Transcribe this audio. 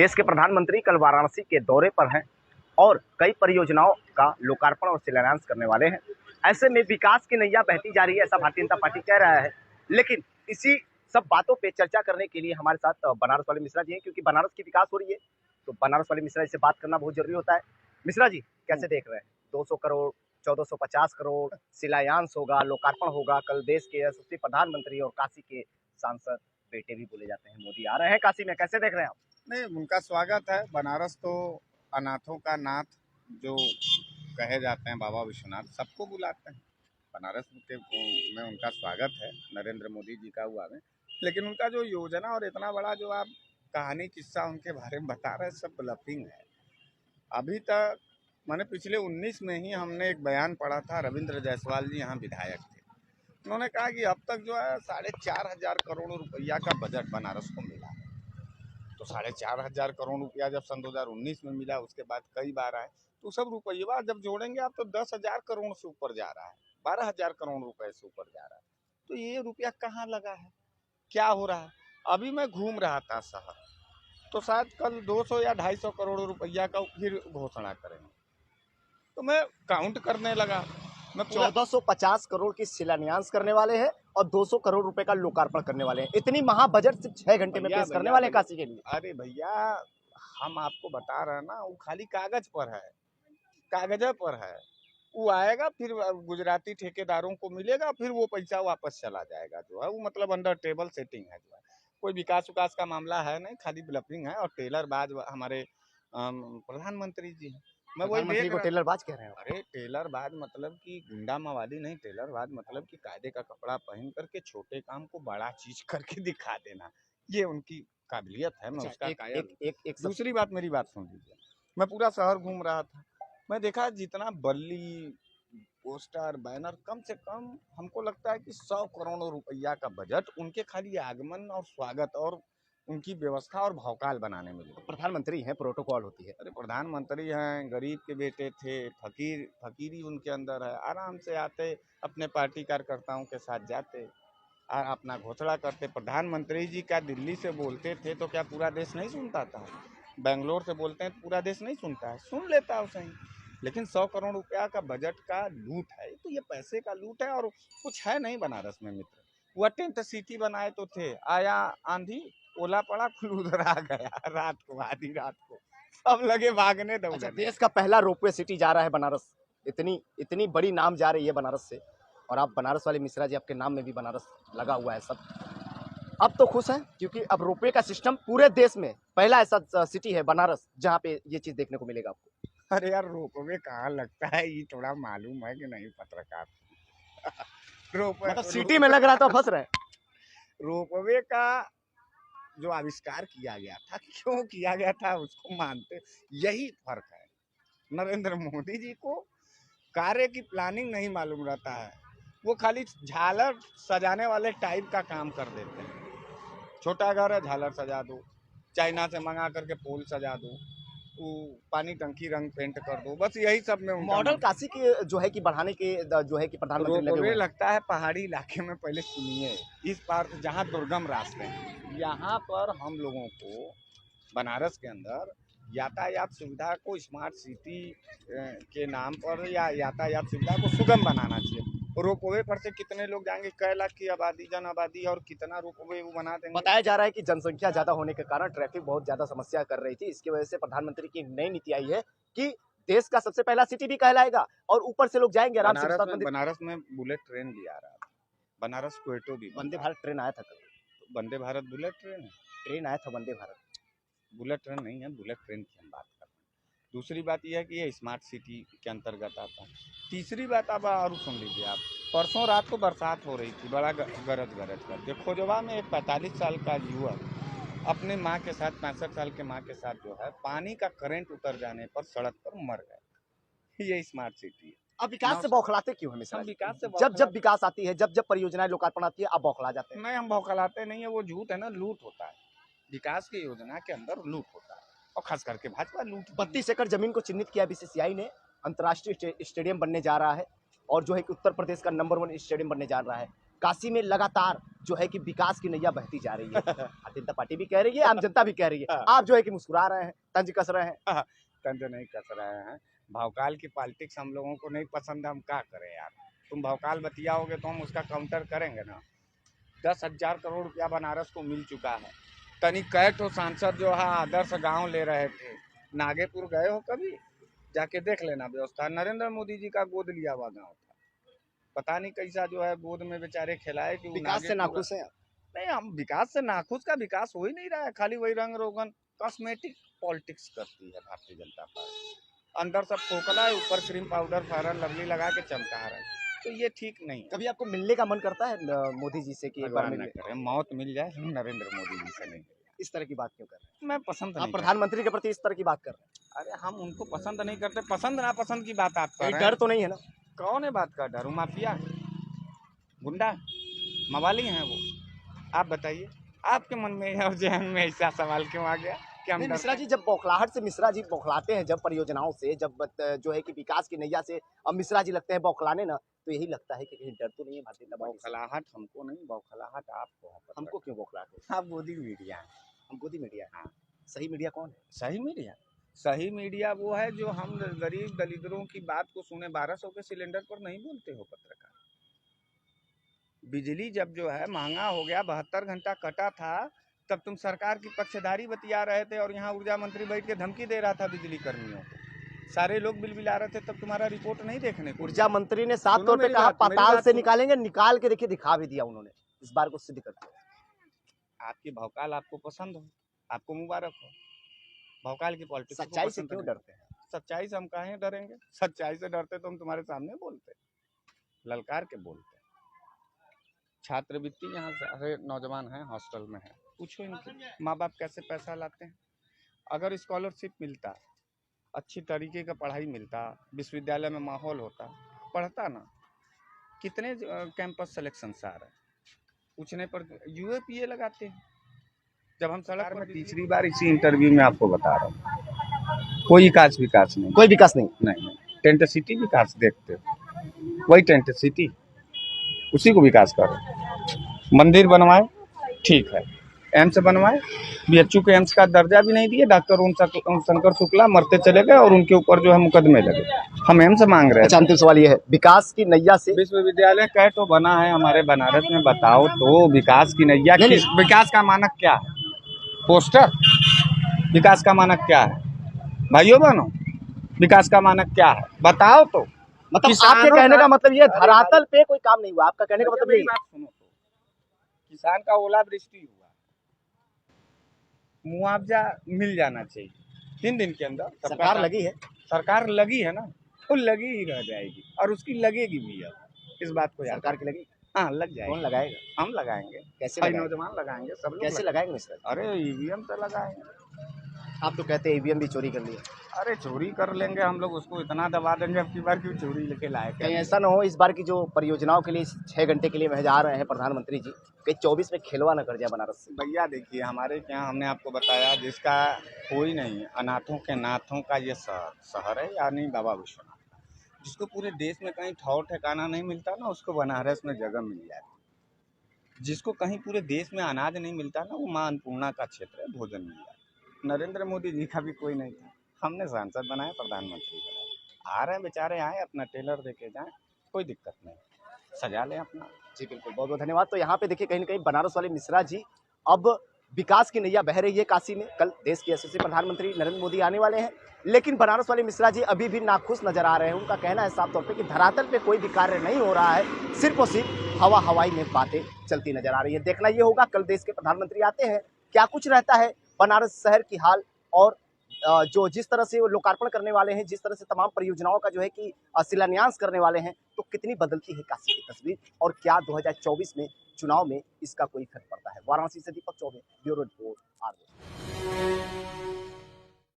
देश के प्रधानमंत्री कल वाराणसी के दौरे पर हैं और कई परियोजनाओं का लोकार्पण और शिलान्यास करने वाले हैं। ऐसे में विकास की नैया बहती जा रही है, ऐसा भारतीय जनता पार्टी कह रहा है। लेकिन इसी सब बातों पे चर्चा करने के लिए हमारे साथ बनारस वाले मिश्रा जी हैं, क्योंकि बनारस की विकास हो रही है तो बनारस वाले मिश्रा जी से बात करना बहुत जरूरी होता है। मिश्रा जी कैसे देख रहे हैं? 200 करोड़ 1450 करोड़ शिलान्यास होगा, लोकार्पण होगा। कल देश के यशस्वी प्रधानमंत्री और काशी के सांसद बेटे भी बोले जाते हैं मोदी आ रहे हैं काशी में, कैसे देख रहे हैं आप? नहीं, उनका स्वागत है। बनारस तो अनाथों का नाथ जो कहे जाते हैं, बाबा विश्वनाथ सबको बुलाते हैं। बनारस में उनका स्वागत है, नरेंद्र मोदी जी का हुआ है। लेकिन उनका जो योजना और इतना बड़ा जो आप कहानी किस्सा उनके बारे में बता रहे हैं, सब ब्लफिंग है। अभी तक मैंने पिछले 19 में ही हमने एक बयान पढ़ा था, रविंद्र जायसवाल जी यहाँ विधायक थे। उन्होंने कहा कि अब तक जो है 4,500 करोड़ रुपया का बजट बनारस को मिला है। तो 4,500 करोड़ रुपया जब सन 2019 में मिला, उसके बाद कई बार आए, तो सब रुपया जब जोड़ेंगे आप तो 10,000 करोड़ से ऊपर जा रहा है, 12,000 करोड़ रुपए से ऊपर जा रहा है। तो ये रुपया कहाँ लगा है, क्या हो रहा है? अभी मैं घूम रहा था शहर, तो शायद कल 200 या 250 करोड़ रुपया का फिर घोषणा करेंगे। तो मैं काउंट करने लगा, मैं 1450 करोड़ की शिलान्यास करने वाले हैं और 200 करोड़ रुपए का लोकार्पण करने वाले हैं। इतनी महा बजट सिर्फ 6 घंटे में पेश करने वाले हैं काशी के लिए। अरे भैया, हम आपको बता रहे हैं ना, वो खाली कागज पर है, कागज पर है। वो आएगा, फिर गुजराती ठेकेदारों को मिलेगा, फिर वो पैसा वापस चला जाएगा। जो है वो मतलब अंडर टेबल सेटिंग है। जो है कोई विकास उकास का मामला है नहीं, खाली ब्लफिंग है। और टेलरबाज हमारे प्रधानमंत्री जी हैं। मैं वही प्रधानमंत्री को टेलरबाज कह रहे हैं? अरे टेलरबाज मतलब कि गुंडा मवाली नहीं, टेलरबाज मतलब कि कायदे का कपड़ा पहन करके छोटे काम को बड़ा चीज करके दिखा देना, ये उनकी काबिलियत है। मैं उसका कायल। दूसरी बात, मेरी बात सुन लीजिए। मैं पूरा शहर घूम रहा था, मैं देखा जितना बल्ली पोस्टर बैनर, कम से कम हमको लगता है कि 100 करोड़ रुपया का बजट उनके खाली आगमन और स्वागत और उनकी व्यवस्था और भौकाल बनाने में लगा। प्रधानमंत्री हैं, प्रोटोकॉल होती है। अरे प्रधानमंत्री हैं, गरीब के बेटे थे, फकीरी उनके अंदर है। आराम से आते, अपने पार्टी कार्यकर्ताओं के साथ जाते और अपना घोषणा करते। प्रधानमंत्री जी क्या दिल्ली से बोलते थे तो क्या पूरा देश नहीं सुनता था? बेंगलोर से बोलते हैं तो पूरा देश नहीं सुनता है, सुन लेता है उसे। लेकिन 100 करोड़ रुपया का बजट का लूट है, तो ये पैसे का लूट है और कुछ है नहीं बनारस में मित्र। वह टेंट सिटी बनाए तो थे, आया आंधी, ओला पड़ा, खुद उधर आ गया रात को, आधी रात को सब लगे भागने दौड़ने। अच्छा, देश का पहला रोपवे सिटी जा रहा है बनारस। इतनी बड़ी नाम जा रही है बनारस से, और आप बनारस वाले मिश्रा जी, आपके नाम में भी बनारस लगा हुआ है सब। अब तो खुश हैं क्योंकि अब रोपवे का सिस्टम पूरे देश में पहला ऐसा सिटी है बनारस जहां पे ये चीज देखने को मिलेगा आपको। अरे यार, रोपवे कहाँ लगता है ये थोड़ा मालूम है कि नहीं पत्रकार? रोपवे मतलब सिटी में लग रहा तो फंस रहे। रोपवे का जो आविष्कार किया गया था, क्यों किया गया था उसको मानते, यही फर्क है। नरेंद्र मोदी जी को कार्य की प्लानिंग नहीं मालूम रहता है, वो खाली झालर सजाने वाले टाइप का काम कर देते हैं। छोटा घर है, झालर सजा दो, चाइना से मंगा करके पोल सजा दो, पानी टंकी रंग पेंट कर दो, बस यही सब में मॉडल काशी के जो है कि बढ़ाने के जो है कि प्रधानमंत्री लगे हुए हैं। लगता है पहाड़ी इलाके में। पहले सुनिए, इस पार जहाँ दुर्गम रास्ते हैं, यहाँ पर हम लोगों को बनारस के अंदर यातायात सुविधा को स्मार्ट सिटी के नाम पर या यातायात सुविधा को सुगम बनाना चाहिए। रोपवे पर से कितने लोग जाएंगे? कई लाख की आबादी, जन आबादी, और कितना रोपवे वो बना देंगे। बताया जा रहा है कि जनसंख्या ज्यादा होने के कारण ट्रैफिक बहुत ज्यादा समस्या कर रही थी। इसकी वजह से प्रधानमंत्री की एक नई नीति आई है कि देश का सबसे पहला सिटी भी कहलाएगा और ऊपर से लोग जाएंगे आराम से। बनारस में बुलेट ट्रेन भी आ रहा है, बनारस क्वेटो भी। वंदे भारत ट्रेन आया था कल। वंदे भारत बुलेट ट्रेन है? ट्रेन आया था वंदे भारत, बुलेट ट्रेन नहीं है, बुलेट ट्रेन की हम बात कर रहे हैं। दूसरी बात यह है कि ये स्मार्ट सिटी के अंतर्गत आता है। तीसरी बात अब और सुन लीजिए आप, परसों रात को बरसात हो रही थी, बड़ा गरज करके खोजवा में एक 45 साल का युवक अपने माँ के साथ, 65 साल के माँ के साथ जो है, पानी का करंट उतर जाने पर सड़क पर मर गए। ये स्मार्ट सिटी है। अब विकास से बौखलाते क्यों हमेशा? हम विकास से जब विकास आती है, जब परियोजनाएं लोकार्पण आती है, आप बौखला जाते हैं। नहीं, हम बौखलाते नहीं है, वो झूठ है ना, लूट होता है। विकास की योजना के अंदर लूट होता है, और खास करके भाजपा लूट। 32 एकड़ जमीन को चिन्हित किया बीसीसीआई ने। अंतर्राष्ट्रीय स्टेडियम बनने जा रहा है और जो है कि उत्तर प्रदेश का नंबर 1 स्टेडियम बनने जा रहा है। काशी में लगातार जो है कि विकास की नैया बहती जा रही है। भारतीय जनता पार्टी भी कह रही है, आम जनता भी कह रही है। आप जो है कि मुस्कुरा रहे हैं, तंज कस रहे हैं। तंज नहीं कस रहे हैं। भौकाल की पॉलिटिक्स हम लोगों को नहीं पसंद है, हम क्या करें यार। तुम भौकाल बतियाओगे तो हम उसका काउंटर करेंगे ना। 10,000 करोड़ रुपया बनारस को मिल चुका है। तनिक कहे तो सांसद जो है आदर्श गांव ले रहे थे। नागेपुर गए हो कभी? जाके देख लेना व्यवस्था। नरेंद्र मोदी जी का गोद लिया हुआ गाँव था। पता नहीं कैसा जो है गोद में बेचारे खिलाए कि विकास से नाखुश है। नहीं, हम विकास से नाखुश का विकास हो ही नहीं रहा है। खाली वही रंग रोगन कॉस्मेटिक पॉलिटिक्स करती है भारतीय जनता पार्टी। अंदर सब खोखला है, ऊपर क्रीम पाउडर फेयर लवली लगा के चमका रहा है। तो ये ठीक नहीं है। कभी आपको मिलने का मन करता है मोदी जी से कि एक बार भगवान न मिलिए? करे मौत मिल जाए, हम नरेंद्र मोदी जी से नहीं। इस तरह की बात क्यों कर रहे हैं? मैं पसंद आप नहीं प्रधानमंत्री के प्रति इस तरह की बात कर रहे हैं? करता। अरे हम उनको पसंद नहीं करते। पसंद नापसंद की बात आप कर कहीं रहे हैं। डर तो नहीं है ना? कौन है बात का डर? वो माफिया गुंडा मवाली हैं वो। आप बताइए, आपके मन में और जहन में ऐसा सवाल क्यों आ गया कि हम नहीं, डरते मिश्रा हैं? जी जब बौखलाहट से मिश्रा जी बौखलाते हैं, जब परियोजनाओं से, जब जो है कि विकास की नैया से अब मिश्रा जी लगते हैं बौखलाने ना, तो यही लगता है कि कहीं डर तो नहीं है भारतीय जनता पार्टी से? बौखलाहट हमको नहीं, बौखलाहट आपको है। हमको क्यों बौखलाते हैं? आप गोदी मीडिया हैं। हम गोदी मीडिया है। हाँ। सही मीडिया कौन है? सही मीडिया, सही मीडिया वो है जो हम गरीब दलितों की बात को सुने। 1200 के सिलेंडर पर नहीं बोलते हो पत्रकार। बिजली जब जो है महंगा हो गया, 72 घंटा कटा था, तब तुम सरकार की पक्षधारी बतिया रहे थे और यहाँ ऊर्जा मंत्री बैठ के धमकी दे रहा था बिजली कर्मियों को। सारे लोग बिल बिला रहे थे, तब तुम्हारा रिपोर्ट नहीं देखने को। ऊर्जा मंत्री ने साफ सुनो तौर पे मेरी कहा बात, मेरी पाताल बात से सुनो। निकालेंगे, निकाल के देखिए दिखा भी दिया उन्होंने। इस बार को सिद्ध करते हैं। आपकी भौकाल आपको पसंद हो, आपको मुबारक हो। भौकाल की पॉलिटिक्स को सच्चाई से पसंद क्यों नहीं। डरते हैं? सच्चाई से हम काहे डरेंगे? सच्चाई से डरते तो हम तुम्हारे सामने बोलते, ललकार के बोलते। छात्रवृत्ति यहाँ सारे नौजवान हैं हॉस्टल में हैं, पूछो इनके माँ बाप कैसे पैसा लाते हैं। अगर स्कॉलरशिप मिलता, अच्छी तरीके का पढ़ाई मिलता, विश्वविद्यालय में माहौल होता, पढ़ता ना। कितने कैंपस सिलेक्शन आ रहे हैं, पूछने पर यूएपीए लगाते हैं। जब हम सड़क में तीसरी बार इसी इंटरव्यू में आपको बता रहा हूँ, कोई विकास नहीं, कोई विकास नहीं। नहीं। टेंट सिटी विकास देखते हो, वही टेंट सिटी, उसी को विकास करो। मंदिर बनवाए, ठीक है। एम्स बनवाए, बीएचयू के एम्स का दर्जा भी नहीं दिए। डॉक्टर ओम शंकर शुक्ला मरते चले गए और उनके ऊपर जो है मुकदमे लगे। हम एम्स मांग रहे हैं। अंतिम सवाल ये है, विकास की नैया से विश्वविद्यालय कह तो बना है हमारे बनारस में, बताओ तो विकास की नैया किस? विकास का मानक क्या है? पोस्टर? विकास का मानक क्या है भाइयों बहनों? विकास का मानक क्या है बताओ तो। मतलब आपके कहने का मतलब ये धरातल पे कोई काम नहीं हुआ, आपका कहने का मतलब यही है? सुनो तो, किसान का ओलावृष्टि हुआ, मुआवजा मिल जाना चाहिए 3 दिन के अंदर। सरकार लगी है, सरकार लगी है ना, तो लगी ही रह जाएगी और उसकी लगेगी भी। अब इस बात को याद, सरकार की लगी। हाँ लग जाएगी। कौन लगाएगा? हम लगाएंगे, कैसे भाई लगाएंगे? नौजवान लगाएंगे, सब लोग कैसे लगाएंगे मिश्रा जी? अरे ईवीएम से लगाएंगे। आप तो कहते हैं ईवीएम भी चोरी कर लिया। अरे चोरी कर लेंगे हम लोग, उसको इतना दबा देंगे अब की बार क्यों चोरी लेके लाए। कहीं ऐसा ना हो इस बार की जो परियोजनाओं के लिए 6 घंटे के लिए वह जा रहे हैं प्रधानमंत्री जी, कहीं 24 में खेलवा न कर जाए बनारस से? भैया देखिए, हमारे यहाँ हमने आपको बताया जिसका कोई नहीं, अनाथों के नाथों का ये शहर है, यानी बाबा विश्वनाथ। जिसको पूरे देश में कहीं ठौर ठिकाना नहीं मिलता ना, उसको बनारस में जगह मिल जाती। जिसको कहीं पूरे देश में अनाज नहीं मिलता ना, वो माँ अन्नपूर्णा का क्षेत्र है, भोजन मिल जाता। नरेंद्र मोदी जी का भी कोई नहीं था, हमने सांसद बनाए, प्रधानमंत्री बनाए। आ रहे हैं बेचारे, आए अपना टेलर दे के जाएँ, कोई दिक्कत नहीं, सजा लें अपना। जी बिल्कुल, बहुत बहुत धन्यवाद। तो यहाँ पे देखिए कहीं ना कहीं बनारस वाले मिश्रा जी अब विकास की नैया बह रही है काशी में। कल देश के यशस्वी प्रधानमंत्री नरेंद्र मोदी आने वाले हैं, लेकिन बनारस वाले मिश्रा जी अभी भी नाखुश नजर आ रहे हैं। उनका कहना है साफ तौर पे कि धरातल पे कोई भी कार्य नहीं हो रहा है, सिर्फ और सिर्फ हवाई में बातें चलती नजर आ रही है। देखना ये होगा कल देश के प्रधानमंत्री आते हैं, क्या कुछ रहता है बनारस शहर की हाल, और जो जिस तरह से वो लोकार्पण करने वाले हैं, जिस तरह से तमाम परियोजनाओं का जो है कि शिलान्यास करने वाले हैं, तो कितनी बदलती है काशी की तस्वीर, और क्या 2024 में चुनाव में इसका कोई फर्क पड़ता है। वाराणसी से दीपक चौबे, ब्यूरो रिपोर्ट, आर।